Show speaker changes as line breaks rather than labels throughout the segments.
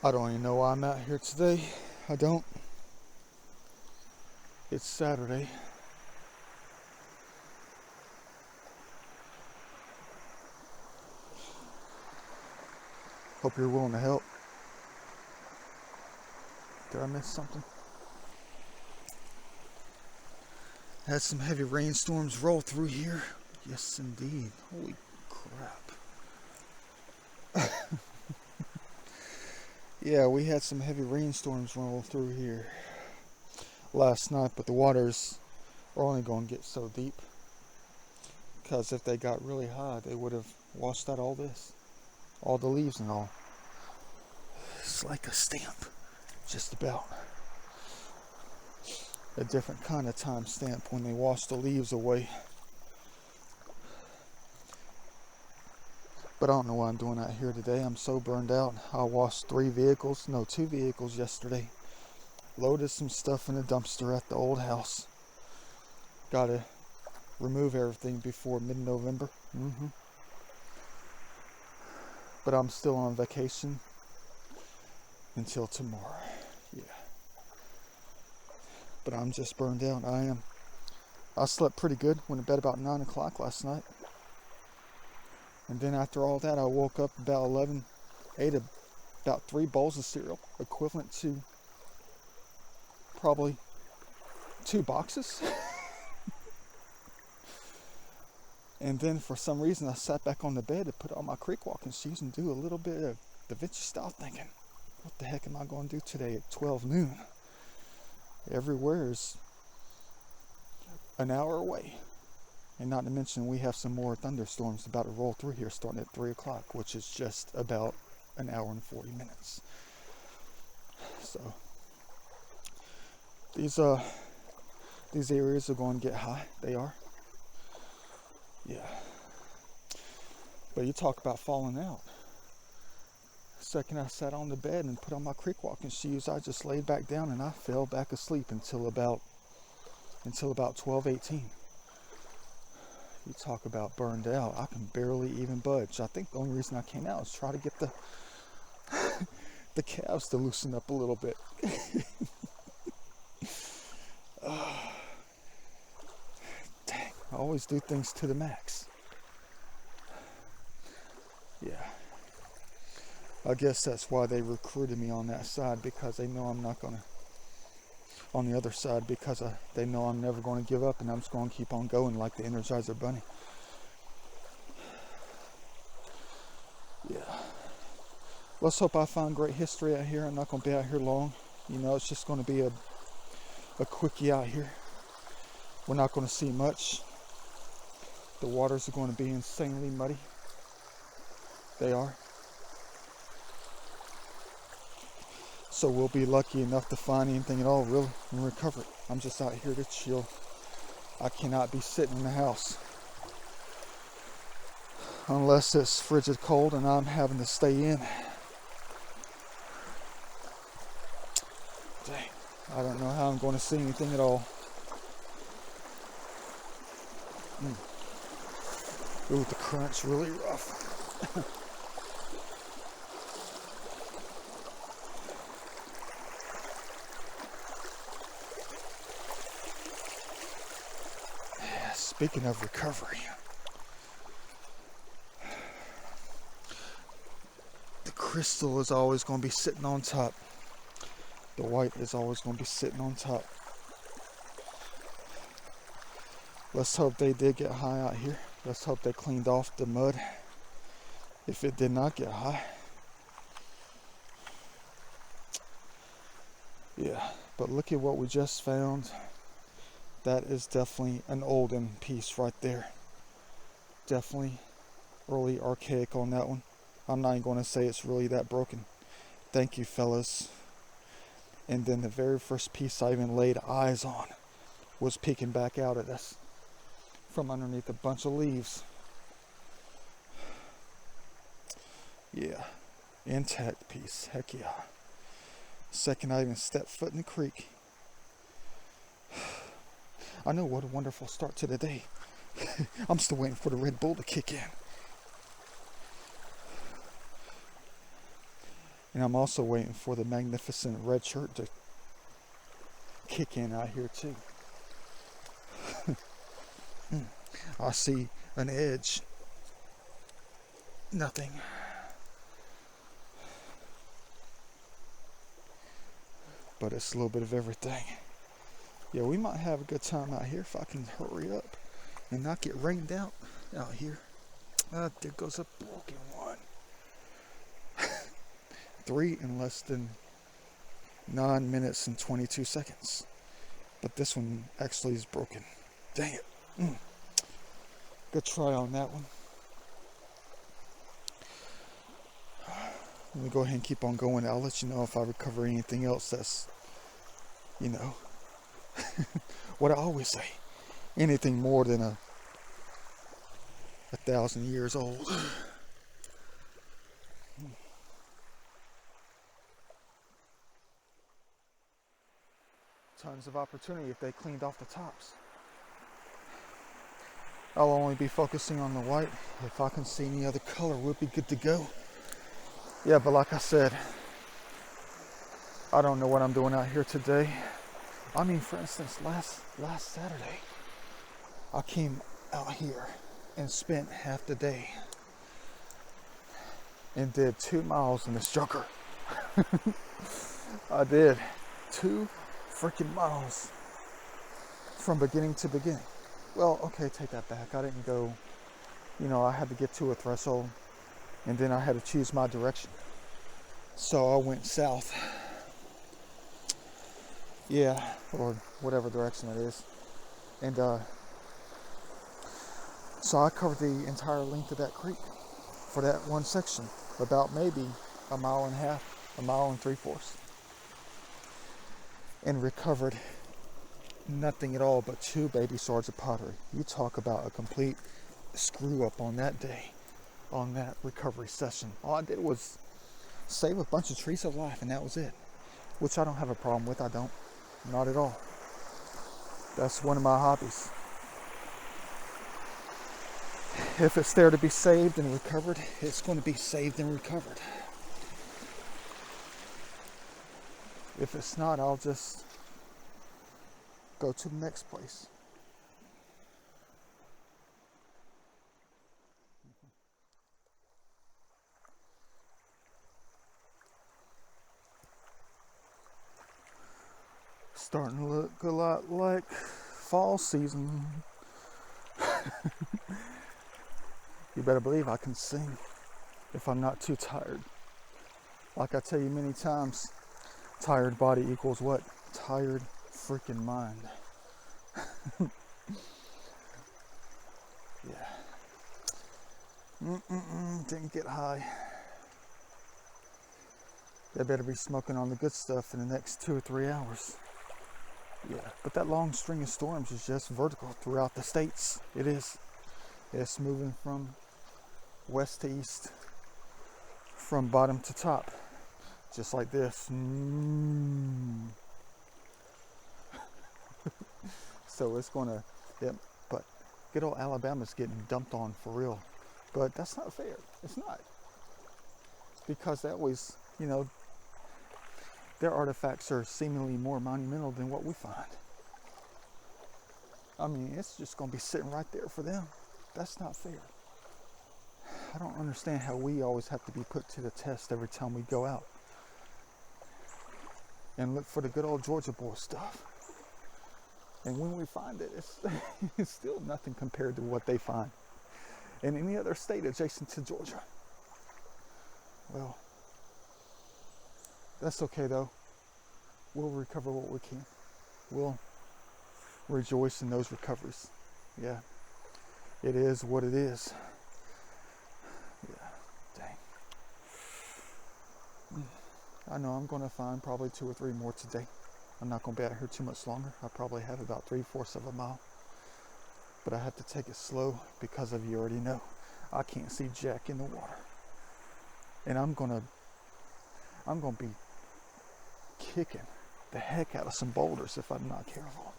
I don't even know why I'm out here today. I don't. It's Saturday. Hope you're willing to help. Did I miss something? Had some heavy rainstorms roll through here. Yes, indeed. Holy crap. Yeah, we had some heavy rainstorms roll through here last night, but the waters are only going to get so deep. Because if they got really high, they would have washed out all this. All the leaves and all. It's like a stamp. Just about. A different kind of time stamp when they wash the leaves away. But I don't know what I'm doing out here today. I'm so burned out. I washed 2 vehicles yesterday. Loaded some stuff in a dumpster at the old house. Gotta remove everything before mid-November. But I'm still on vacation until tomorrow. Yeah. But I'm just burned out. I am. I slept pretty good. Went to bed about 9 o'clock last night. And then after all that, I woke up about 11, ate about 3 bowls of cereal, equivalent to probably 2 boxes. And then for some reason, I sat back on the bed to put on my creek walking shoes and do a little bit of the Vinci style thinking. What the heck am I going to do today at 12 noon? Everywhere is an hour away. And not to mention, we have some more thunderstorms about to roll through here starting at 3 o'clock, which is just about an hour and 40 minutes. So, these areas are going to get high. They are. Yeah. But you talk about falling out. Second I sat on the bed and put on my creek walking shoes, I just laid back down and I fell back asleep until about 12:18. You talk about burned out. I can barely even budge. I think the only reason I came out is try to get the calves to loosen up a little bit. Dang, I always do things to the max. Yeah. I guess that's why they recruited me on that side, because they know I'm not going to, on the other side, because they know I'm never going to give up and I'm just going to keep on going like the Energizer Bunny. Yeah. Let's hope I find great history out here. I'm not going to be out here long. You know, it's just going to be a quickie out here. We're not going to see much. The waters are going to be insanely muddy. They are. So we'll be lucky enough to find anything at all, really, and recover it. I'm just out here to chill. I cannot be sitting in the house. Unless it's frigid cold and I'm having to stay in. Dang, I don't know how I'm going to see anything at all. Ooh, the current's really rough. Speaking of recovery, the crystal is always going to be sitting on top. The white is always going to be sitting on top. Let's hope they did get high out here. Let's hope they cleaned off the mud. If it did not get high. Yeah, but look at what we just found. That is definitely an olden piece right there. Definitely early archaic on that one. I'm not even going to say it's really that broken. Thank you, fellas. And then the very first piece I even laid eyes on was peeking back out at us from underneath a bunch of leaves. Yeah, intact piece. Heck yeah. Second I even stepped foot in the creek. I know, what a wonderful start to the day. I'm still waiting for the Red Bull to kick in. And I'm also waiting for the magnificent red shirt to kick in out here too. I see an edge. Nothing. But it's a little bit of everything. Yeah, we might have a good time out here if I can hurry up and not get rained out here. There goes a broken one. 3 in less than 9 minutes and 22 seconds. But this one actually is broken. Dang it. Good try on that one. Let me go ahead and keep on going. I'll let you know if I recover anything else that's, what I always say. Anything more than 1,000 years old. Tons of opportunity if they cleaned off the tops. I'll only be focusing on the white. If I can see any other color, we'll be good to go. Yeah, but like I said, I don't know what I'm doing out here today. I mean, for instance, last Saturday, I came out here and spent half the day and did 2 miles in this joker. I did 2 freaking miles from beginning to beginning. Well, okay, take that back. I didn't go, I had to get to a threshold and then I had to choose my direction. So I went south. Yeah, or whatever direction it is. And so I covered the entire length of that creek for that one section, about maybe 1.5 miles, 1.75 miles, and recovered nothing at all but 2 baby swords of pottery. You talk about a complete screw up on that day, on that recovery session. All I did was save a bunch of trees of life, and that was it, which I don't have a problem with. I don't, not at all. That's one of my hobbies. If it's there to be saved and recovered, it's going to be saved and recovered. If it's not, I'll just go to the next place. Starting to look a lot like fall season. You better believe I can sing if I'm not too tired. Like I tell you many times, tired body equals what? Tired freaking mind. Yeah. Didn't get high. They better be smoking on the good stuff in the next 2 or 3 hours. Yeah, but that long string of storms is just vertical throughout the states. It is. It's moving from west to east, from bottom to top, just like this. So it's gonna, but good old Alabama's getting dumped on for real. But that's not fair. It's not. Because they always, their artifacts are seemingly more monumental than what we find. I mean, it's just gonna be sitting right there for them. That's not fair. I don't understand how we always have to be put to the test every time we go out and look for the good old Georgia boy stuff. And when we find it, it's still nothing compared to what they find in any other state adjacent to Georgia. Well, that's okay though. We'll recover what we can. We'll rejoice in those recoveries. Yeah. It is what it is. Yeah, dang. I know I'm going to find probably 2 or 3 more today. I'm not going to be out here too much longer. I probably have about 3/4 of a mile. But I have to take it slow because of, you already know, I can't see jack in the water. And I'm going to be kicking the heck out of some boulders if I'm not careful.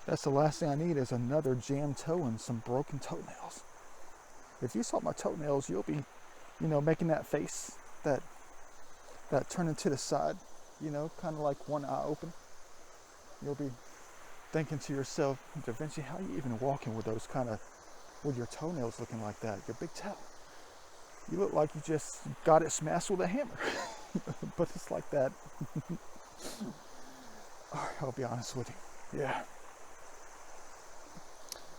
That's the last thing I need is another jammed toe and some broken toenails. If you saw my toenails, you'll be, making that face that turning to the side, you know, kind of like one eye open. You'll be thinking to yourself, Da Vinci, how are you even walking with those kind of, with your toenails looking like that, your big toe? You look like you just got it smashed with a hammer. But it's like that. All right, I'll be honest with you. Yeah.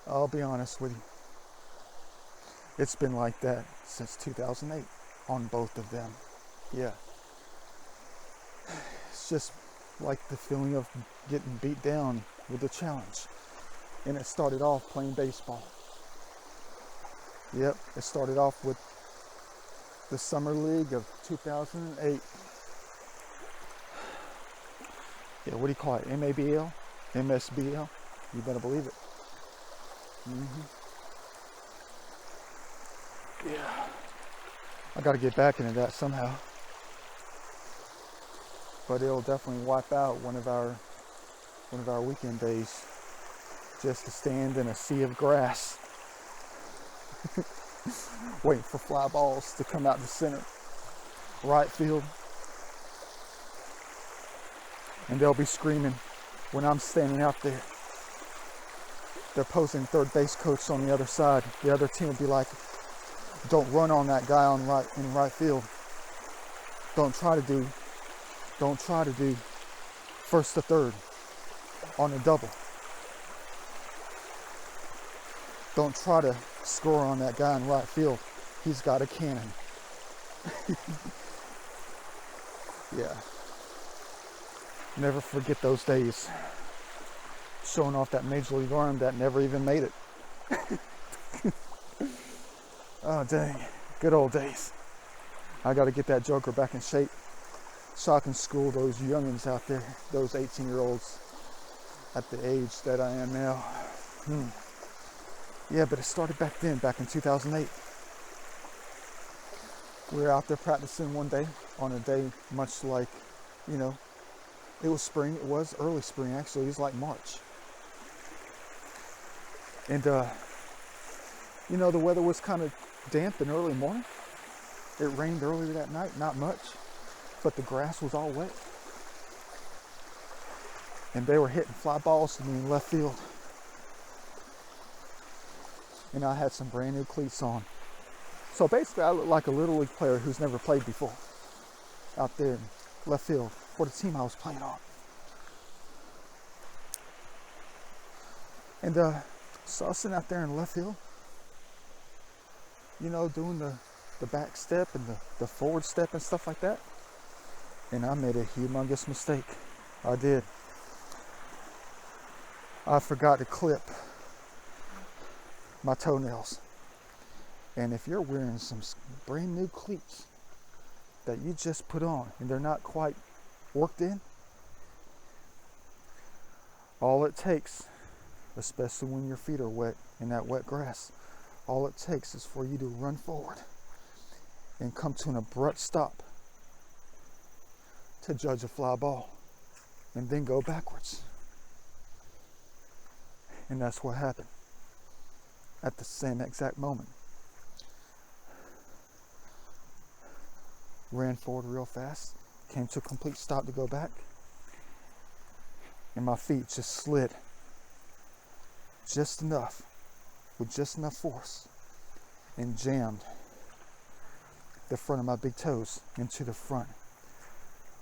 I'll be honest with you. It's been like that since 2008 on both of them. Yeah. It's just like the feeling of getting beat down with a challenge. And it started off playing baseball. Yep, it started off with the Summer League of 2008. Yeah, what do you call it? MABL? MSBL? You better believe it. Yeah. I got to get back into that somehow. But it'll definitely wipe out one of our weekend days just to stand in a sea of grass waiting for fly balls to come out the center right field, and they'll be screaming when I'm standing out there. The opposing third base coach on the other side, the other team will be like, don't run on that guy in right field. Don't try to do first to third on a double. Don't try to score on that guy in right field. He's got a cannon. Yeah. Never forget those days. Showing off that major league arm that never even made it. Oh, dang. Good old days. I got to get that joker back in shape so I can school those youngins out there, those 18-year-olds at the age that I am now. Yeah, but it started back then, back in 2008. We were out there practicing one day, on a day much like, you know, it was spring. It was early spring, actually. It was like March. And, you know, the weather was kind of damp in early morning. It rained earlier that night, not much, but the grass was all wet. And they were hitting fly balls to me in left field. And I had some brand new cleats on. So basically I looked like a little league player who's never played before out there in left field for the team I was playing on. And so I was sitting out there in left field, you know, doing the back step and the forward step and stuff like that. And I made a humongous mistake. I did. I forgot to clip my toenails. And if you're wearing some brand new cleats that you just put on and they're not quite worked in, all it takes, especially when your feet are wet in that wet grass, all it takes is for you to run forward and come to an abrupt stop to judge a fly ball and then go backwards. And that's what happened at the same exact moment. Ran forward real fast, came to a complete stop to go back, and my feet just slid just enough, with just enough force, and jammed the front of my big toes into the front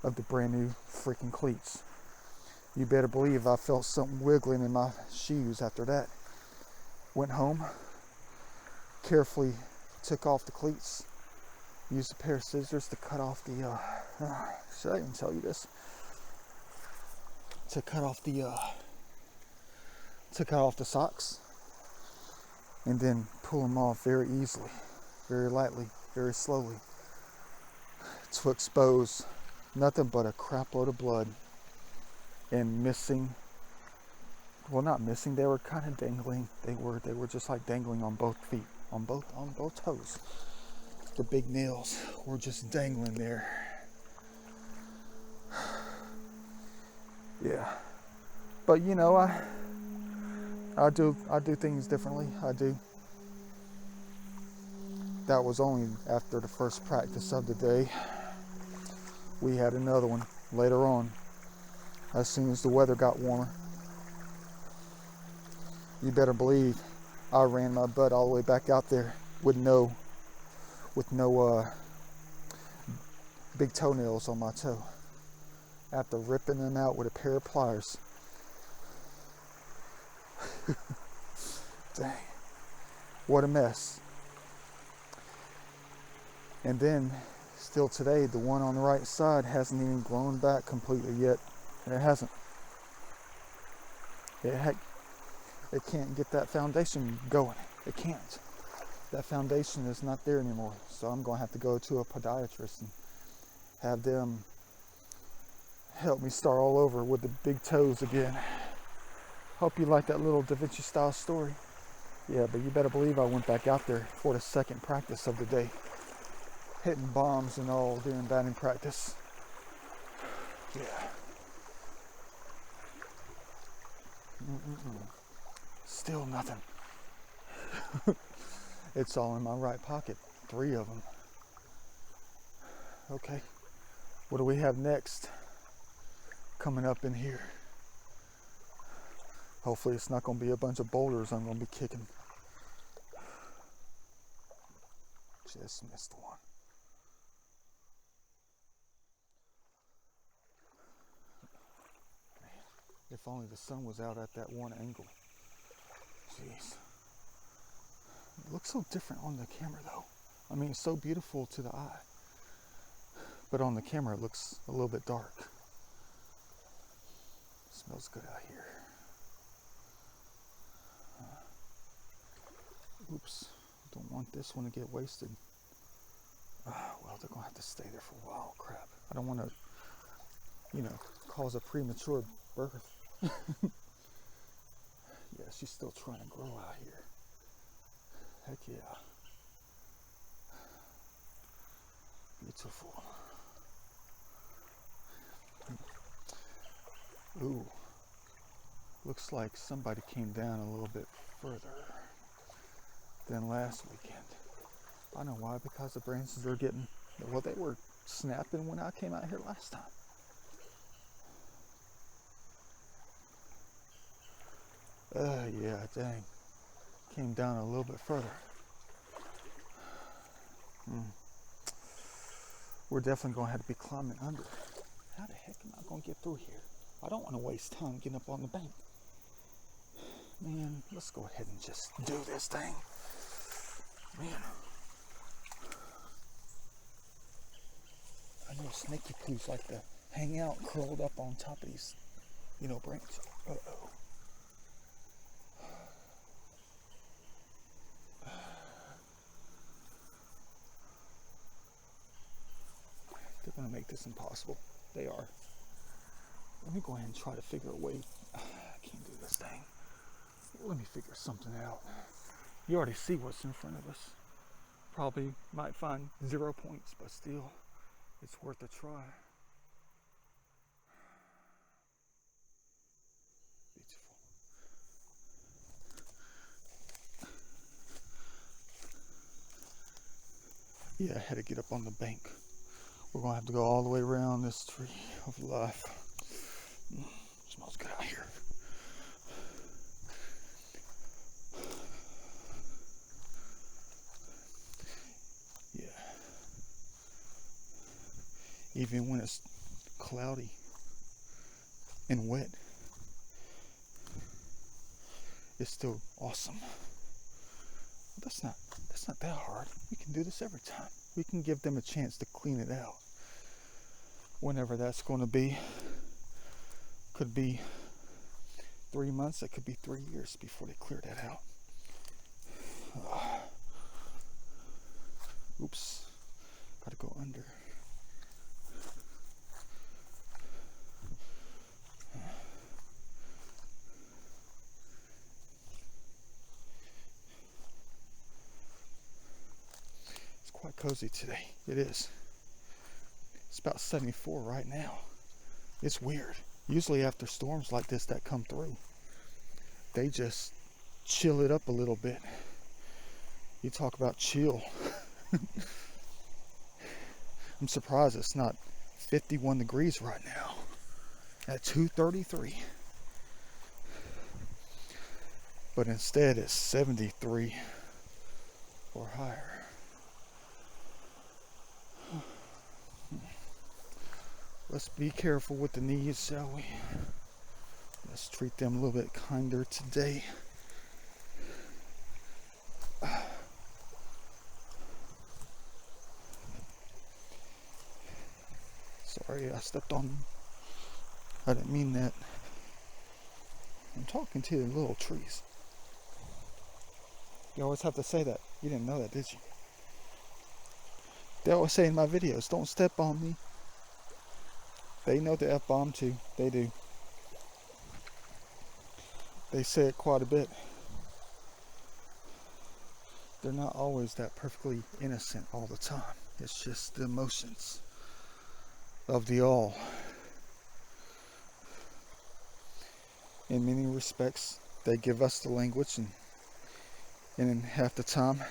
of the brand new freaking cleats. You better believe I felt something wiggling in my shoes after that. Went home, carefully took off the cleats, used a pair of scissors to cut off the, should I even tell you this? To cut off the socks, and then pull them off very easily, very lightly, very slowly, to expose nothing but a crap load of blood and missing, well, not missing, they were kind of dangling. They were just like dangling on both feet, on both toes. The big nails were just dangling there. Yeah, but you know, I do things differently. I do. That was only after the first practice of the day. We had another one later on, as soon as the weather got warmer. You better believe I ran my butt all the way back out there with no big toenails on my toe, after ripping them out with a pair of pliers. Dang, what a mess. And then still today, the one on the right side hasn't even grown back completely yet. It hasn't. It can't get that foundation going. It can't. That foundation is not there anymore. So I'm going to have to go to a podiatrist and have them help me start all over with the big toes again. Hope you like that little Da Vinci style story. Yeah, but you better believe I went back out there for the second practice of the day, hitting bombs and all during batting practice. Yeah. Still nothing. It's all in my right pocket. 3 of them. Okay. What do we have next coming up in here? Hopefully it's not going to be a bunch of boulders I'm going to be kicking. Just missed one. Man, if only the sun was out at that one angle. Jeez. It looks so different on the camera though. I mean, it's so beautiful to the eye. But on the camera it looks a little bit dark. Smells good out here. Oops, don't want this one to get wasted. Well, they're gonna have to stay there for a while. Crap. I don't want to, cause a premature birth. Yeah, she's still trying to grow out here. Heck yeah. Beautiful. Ooh. Looks like somebody came down a little bit further than last weekend. I know why, because the branches are getting, well, they were snapping when I came out here last time. Yeah, dang. Came down a little bit further. We're definitely going to have to be climbing under. How the heck am I going to get through here? I don't want to waste time getting up on the bank. Man, let's go ahead and just do this thing. Man. I know snaky poos like to hang out curled up on top of these, branches. Uh-oh. They're going to make this impossible. They are. Let me go ahead and try to figure a way. I can't do this thing. Let me figure something out. You already see what's in front of us. Probably might find 0 points, but still, it's worth a try. Beautiful. Yeah, I had to get up on the bank. We're going to have to go all the way around this tree of life. Smells good out here. Yeah. Even when it's cloudy and wet, it's still awesome. That's not that hard. We can do this every time. We can give them a chance to clean it out. Whenever that's going to be. Could be 3 months, it could be 3 years before they clear that out. Oops, gotta go under. It's quite cozy today. It is. It's about 74 right now. It's weird. Usually after storms like this that come through, they just chill it up a little bit. You talk about chill. I'm surprised it's not 51 degrees right now at 2:33. But instead it's 73 or higher. Let's be careful with the knees, shall we? Let's treat them a little bit kinder today. Sorry, I stepped on them. I didn't mean that. I'm talking to the little trees. You always have to say that. You didn't know that, did you? They always say in my videos, don't step on me. They know the F-bomb too. They do. They say it quite a bit. They're not always that perfectly innocent all the time. It's just the emotions of the all. In many respects, they give us the language, and in half the time,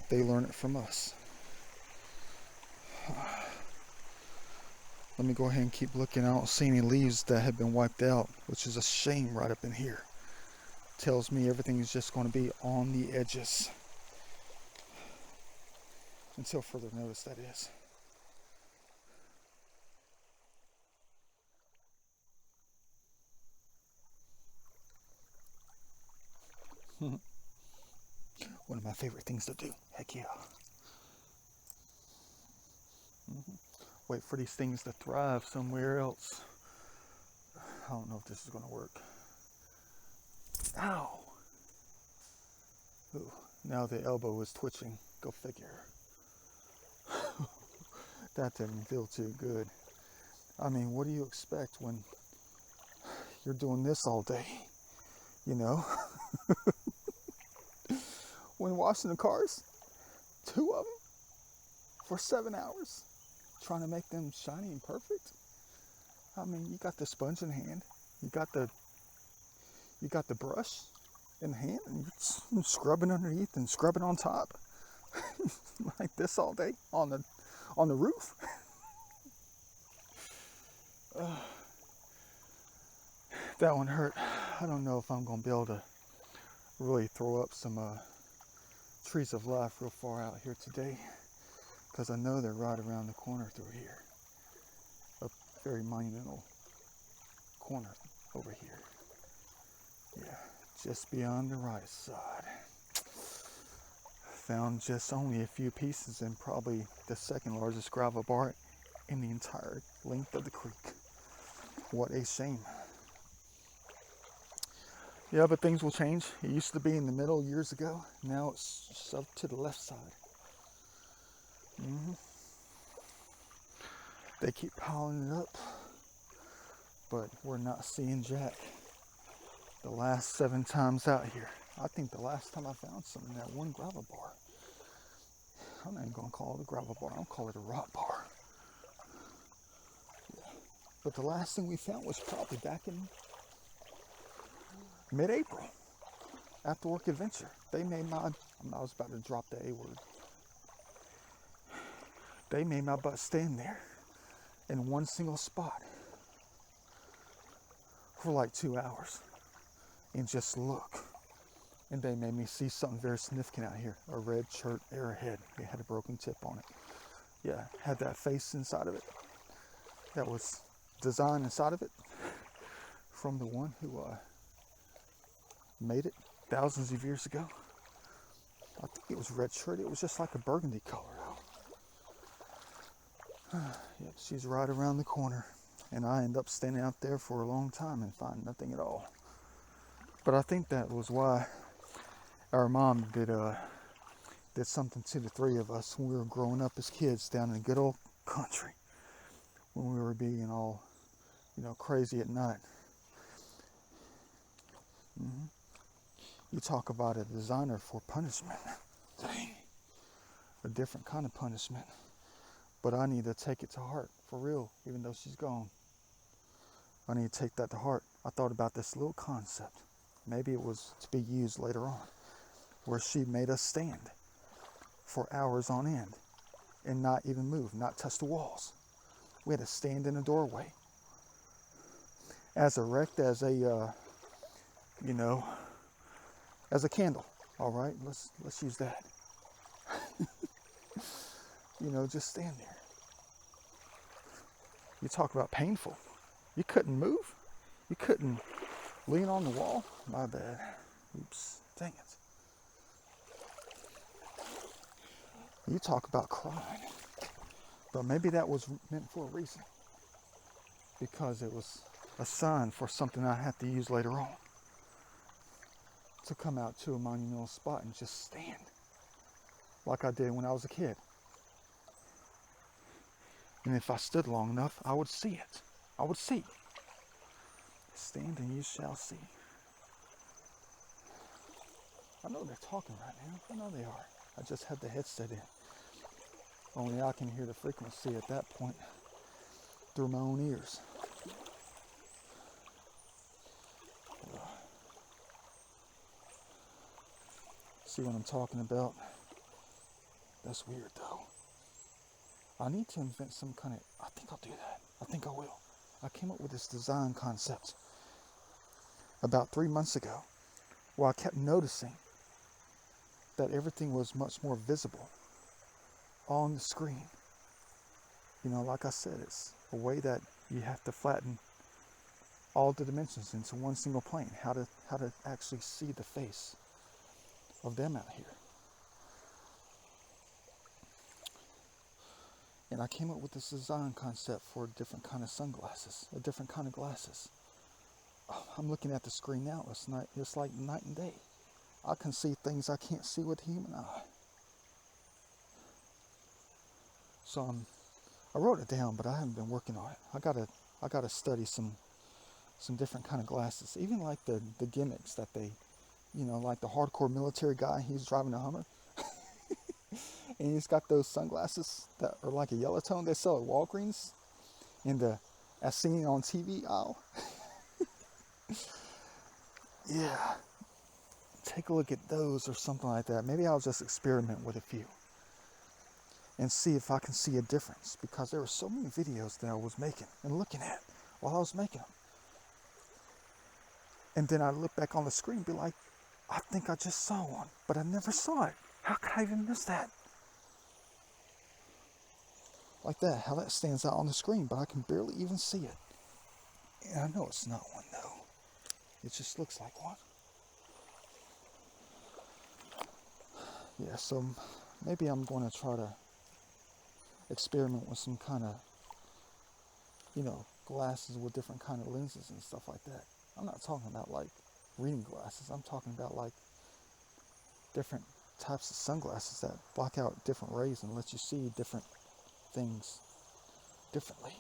they learn it from us. Let me go ahead and keep looking. I don't see any leaves that have been wiped out, which is a shame right up in here. Tells me everything is just going to be on the edges. Until further notice, that is. One of my favorite things to do. Heck yeah. Wait for these things to thrive somewhere else. I don't know if this is going to work. Ow! Ooh, now the elbow is twitching. Go figure. That didn't feel too good. I mean, what do you expect when you're doing this all day? You know? When washing the cars, 2 of them for 7 hours, trying to make them shiny and perfect. I mean, you got the sponge in hand, you got the brush in hand, and you're scrubbing underneath and scrubbing on top, like this all day on the roof. That one hurt. I don't know if I'm gonna be able to really throw up some trees of life real far out here today, because I know they're right around the corner through here. A very monumental corner over here. Yeah, just beyond the right side. Found just only a few pieces and probably the second largest gravel bar in the entire length of the creek. What a shame. Yeah, but things will change. It used to be in the middle years ago. Now it's shoved to the left side. They keep piling it up, but we're not seeing jack. The last 7 times out here. I think the last time I found some in that one gravel bar. I'm not even gonna call it a gravel bar. I'll call it a rock bar. Yeah. But the last thing we found was probably back in mid-April, after work adventure. They made my, I was about to drop the A word. They made my butt stand there in one single spot for like 2 hours and just look. And they made me see something very significant out here. A red shirt arrowhead. It had a broken tip on it. Yeah, had that face inside of it. That was designed inside of it from the one who made it thousands of years ago. I think it was red shirt. It was just like a burgundy color. Yep, she's right around the corner. And I end up standing out there for a long time and find nothing at all. But I think that was why our mom did something to the 3 of us when we were growing up as kids down in the good old country. When we were being all, crazy at night. You talk about a designer for punishment. Dang. A different kind of punishment. But I need to take it to heart, for real, even though she's gone. I need to take that to heart. I thought about this little concept. Maybe it was to be used later on, where she made us stand for hours on end and not even move, not touch the walls. We had to stand in a doorway. As erect as a, you know, as a candle. All right, let's use that. You know, just stand there. You talk about painful. You couldn't move. You couldn't lean on the wall. My bad. Oops. Dang it. You talk about crying. But maybe that was meant for a reason. Because it was a sign for something I had to use later on. To come out to a monumental spot and just stand. Like I did when I was a kid. And if I stood long enough, I would see it. I would see. Stand and you shall see. I know they're talking right now. I know they are. I just had the headset in. Only I can hear the frequency at that point through my own ears. See what I'm talking about? That's weird though. I need to invent some kind of, I think I'll do that. I think I will. I came up with this design concept about 3 months ago where I kept noticing that everything was much more visible on the screen. You know, like I said, it's a way that you have to flatten all the dimensions into one single plane. How to actually see the face of them out here. And I came up with this design concept for a different kind of sunglasses, a different kind of glasses. Oh, I'm looking at the screen now. It's like night and day. I can see things I can't see with the human eye. So I wrote it down, but I haven't been working on it. I gotta study some different kind of glasses. Even like the gimmicks that they, you know, like the hardcore military guy, he's driving a Hummer. And he's got those sunglasses that are like a yellow tone they sell at Walgreens in the as seen on TV aisle. Yeah. Take a look at those or something like that. Maybe I'll just experiment with a few and see if I can see a difference, because there were so many videos that I was making and looking at while I was making them. And then I look back on the screen and be like, I think I just saw one, but I never saw it. How could I even miss that? Like that, how that stands out on the screen, but I can barely even see it. And I know it's not one though. It just looks like one. Yeah, so maybe I'm going to try to experiment with some kind of, you know, glasses with different kind of lenses and stuff like that. I'm not talking about like reading glasses. I'm talking about like different types of sunglasses that block out different rays and let you see different things differently.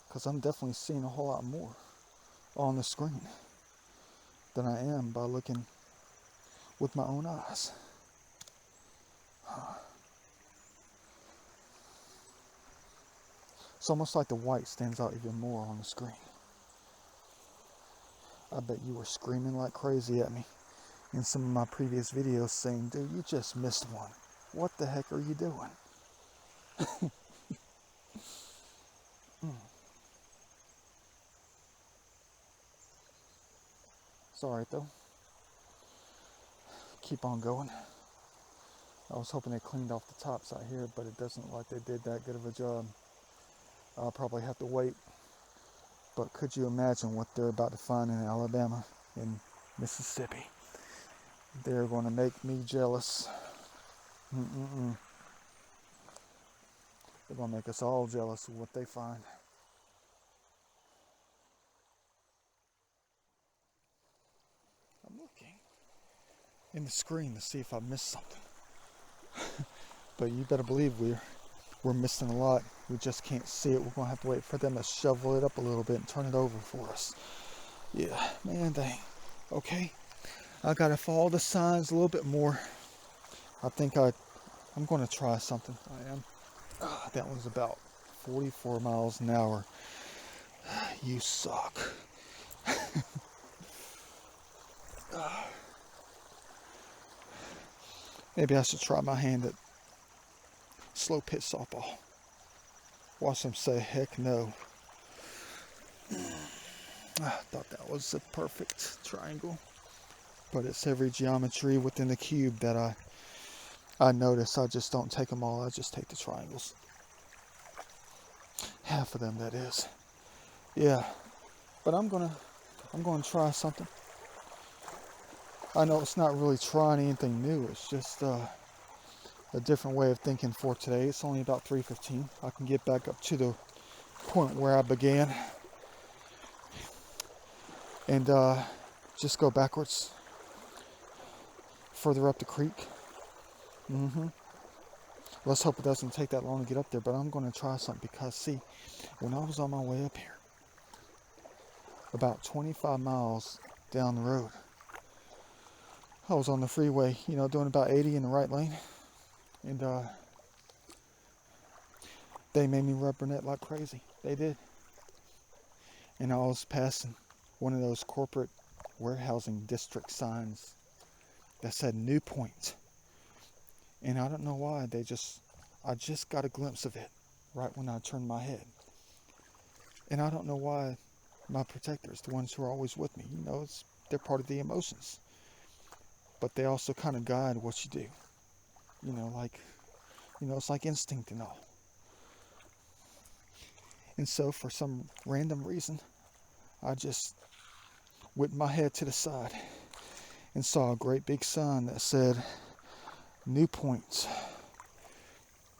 Because I'm definitely seeing a whole lot more on the screen than I am by looking with my own eyes. It's almost like the white stands out even more on the screen. I bet you were screaming like crazy at me in some of my previous videos saying, dude, you just missed one. What the heck are you doing? It's alright though. Keep on going. I was hoping they cleaned off the tops out here, but it doesn't look like they did that good of a job. I'll probably have to wait. But could you imagine what they're about to find in Alabama, in Mississippi? They're going to make me jealous. They're going to make us all jealous of what they find. I'm looking in the screen to see if I missed something. But you better believe we're missing a lot. We just can't see it. We're going to have to wait for them to shovel it up a little bit and turn it over for us. Yeah, man, dang. Okay, I got to follow the signs a little bit more. I think I'm going to try something. I am. That was about 44 miles an hour. You suck. Maybe I should try my hand at slow pitch softball. Watch them say, heck no. I thought that was a perfect triangle. But it's every geometry within the cube that I notice. I just don't take them all. I just take the triangles. Half of them, that is. Yeah. But I'm gonna try something. I know it's not really trying anything new. It's just a different way of thinking for today. It's only about 3:15. I can get back up to the point where I began and just go backwards, further up the creek. Let's hope it doesn't take that long to get up there, but I'm going to try something because, see, when I was on my way up here, about 25 miles down the road, I was on the freeway, doing about 80 in the right lane, and they made me rubbernet like crazy. They did. And I was passing one of those corporate warehousing district signs that said New Point. And I don't know why, I just got a glimpse of it right when I turned my head. And I don't know why my protectors, the ones who are always with me, they're part of the emotions. But they also kind of guide what you do. It's like instinct and all. And so for some random reason, I just whipped my head to the side and saw a great big sign that said New Point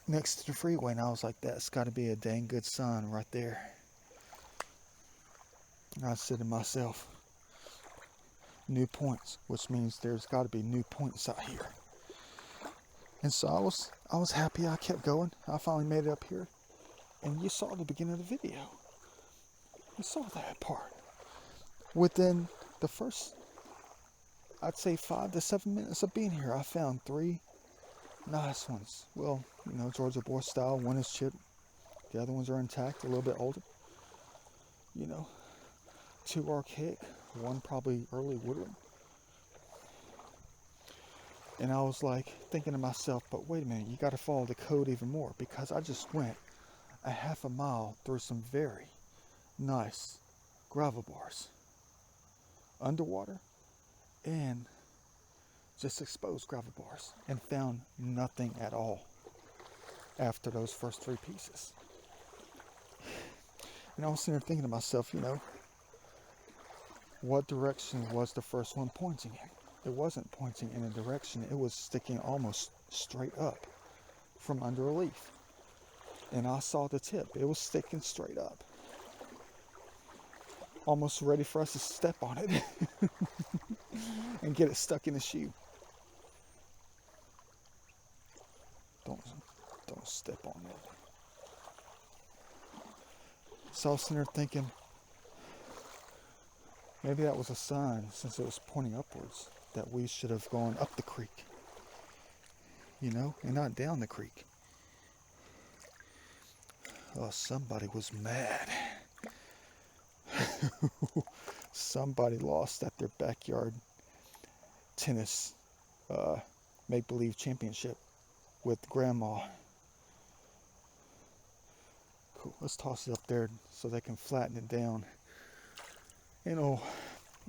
next to the freeway. And I was like, that's got to be a dang good sign right there. And I said to myself, New Points, which means there's got to be new points out here. And so I was happy. I kept going. I finally made it up here. And you saw the beginning of the video. You saw that part. Within the first, I'd say 5 to 7 minutes of being here, I found 3 nice ones. Well, Georgia Boy style. One is chipped. The other ones are intact, a little bit older. 2 archaic. One probably early woodland. And I was like thinking to myself, but wait a minute, you got to follow the code even more, because I just went a half a mile through some very nice gravel bars, underwater, and just exposed gravel bars, and found nothing at all after those first 3 pieces. And I was sitting there thinking to myself, what direction was the first one pointing in? It wasn't pointing in a direction. It was sticking almost straight up from under a leaf. And I saw the tip. It was sticking straight up. Almost ready for us to step on it and get it stuck in the shoe. Don't step on it. So I was sitting there thinking, maybe that was a sign, since it was pointing upwards, that we should have gone up the creek, and not down the creek. Oh, somebody was mad. Somebody lost at their backyard tennis make-believe championship with Grandma. Cool, let's toss it up there so they can flatten it down. And it'll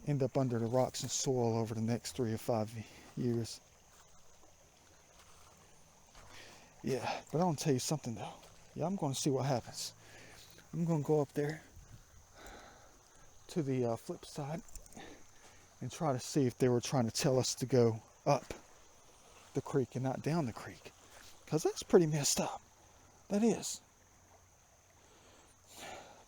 end up under the rocks and soil over the next 3 or 5 years. Yeah, but I want to tell you something though. Yeah, I'm going to see what happens. I'm going to go up there to the flip side and try to see if they were trying to tell us to go up the creek and not down the creek. Because that's pretty messed up. That is.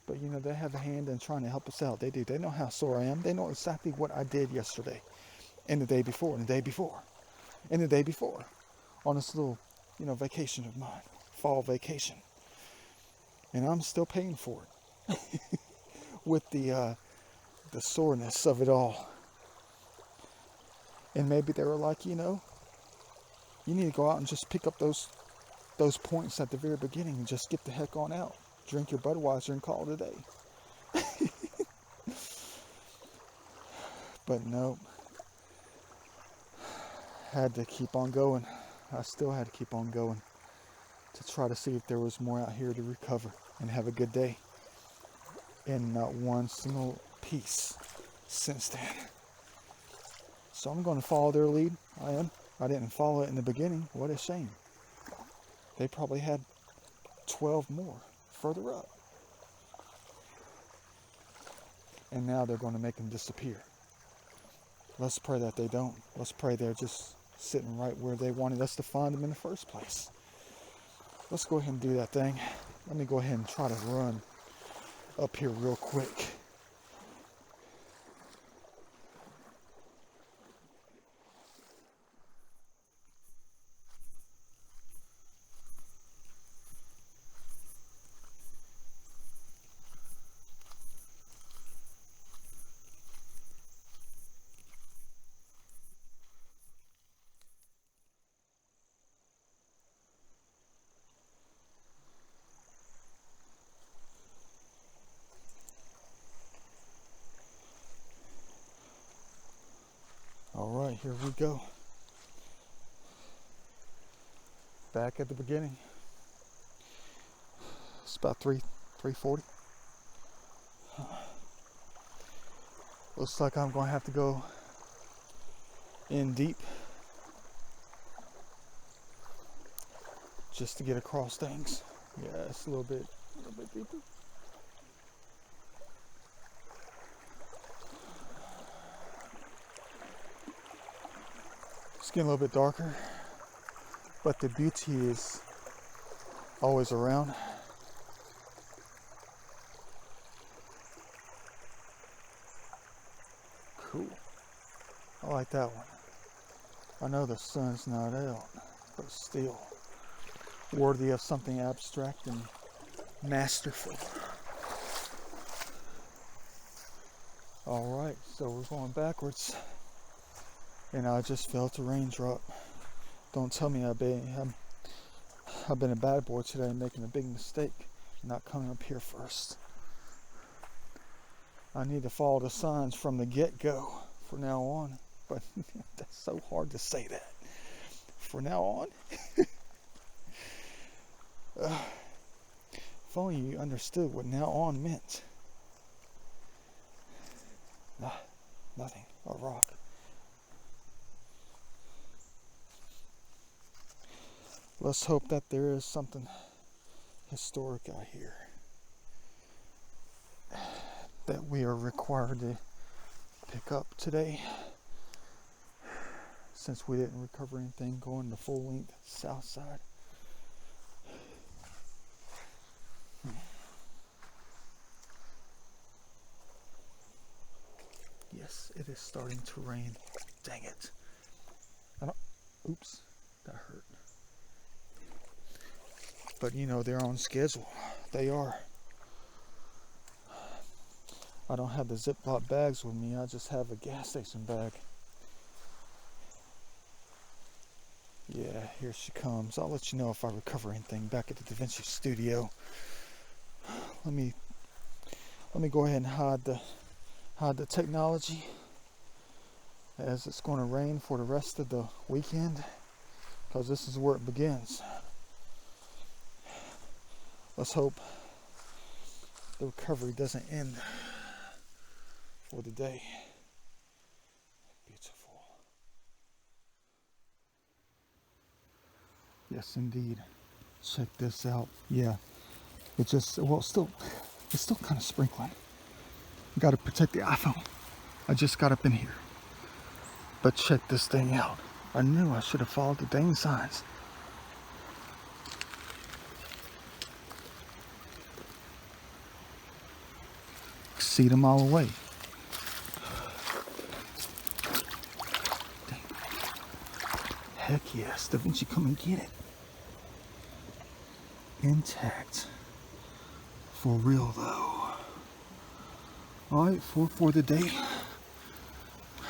But they have a hand in trying to help us out. They do. They know how sore I am. They know exactly what I did yesterday, and the day before, and the day before, and the day before, on this little, vacation of mine, fall vacation. And I'm still paying for it with the soreness of it all. And maybe they were like, you need to go out and just pick up those points at the very beginning and just get the heck on out. Drink your Budweiser and call it a day. But no, had to keep on going. I still had to keep on going to try to see if there was more out here to recover. and have a good day. And not one single piece since then. So I'm going to follow their lead. I am. I didn't follow it in the beginning. What a shame. They probably had 12 more further up. And now they're going to make them disappear. Let's pray that they don't. Let's pray they're just sitting right where they wanted us to find them in the first place. Let's go ahead and do that thing. Let me go ahead and try to run up here real quick. All right, here we go. Back at the beginning. It's about 3:40. Looks like I'm going to have to go in deep just to get across things. Yeah, it's a little bit deeper. It's getting a little bit darker, but the beauty is always around. Cool. I like that one. I know the sun's not out, but still worthy of something abstract and masterful. All right, so we're going backwards, and I just felt a raindrop. Don't tell me I've been a bad boy today, making a big mistake, not coming up here first. I need to follow the signs from the get-go from now on, but that's so hard to say that. From now on? If only you understood what now on meant. Nothing. A rock. Let's hope that there is something historic out here that we are required to pick up today, since we didn't recover anything going the full length south side. Yes, it is starting to rain. Dang it. Oops, that hurt. But you know, they're on schedule. They are. I don't have the Ziploc bags with me. I just have a gas station bag. Yeah, here she comes. I'll let you know if I recover anything back at the Da Vinci studio. Let me go ahead and hide the technology, as it's going to rain for the rest of the weekend, because this is where it begins. Let's hope the recovery doesn't end for the day. Beautiful. Yes, indeed. Check this out. Yeah, it's still kind of sprinkling. Got to protect the iPhone. I just got up in here. But check this thing out. I knew I should have followed the dang signs. See them all away. Dang. Heck yes, Da Vinci, come and get it. Intact. For real though. Alright, for the day.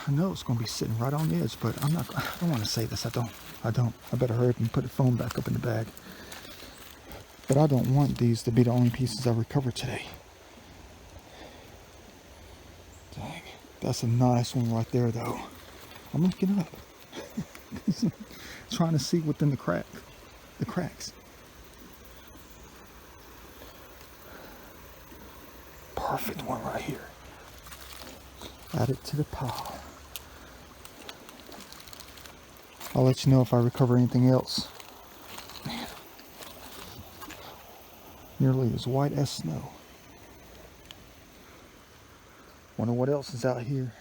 I know it's going to be sitting right on the edge, but I don't want to say this. I don't. I better hurry up and put the phone back up in the bag. But I don't want these to be the only pieces I recover today. Dang, that's a nice one right there, though. I'm looking up. Trying to see within the cracks. perfect one right here. Add it to the pile. I'll let you know if I recover anything else. Man, nearly as white as snow. Wonder what else is out here.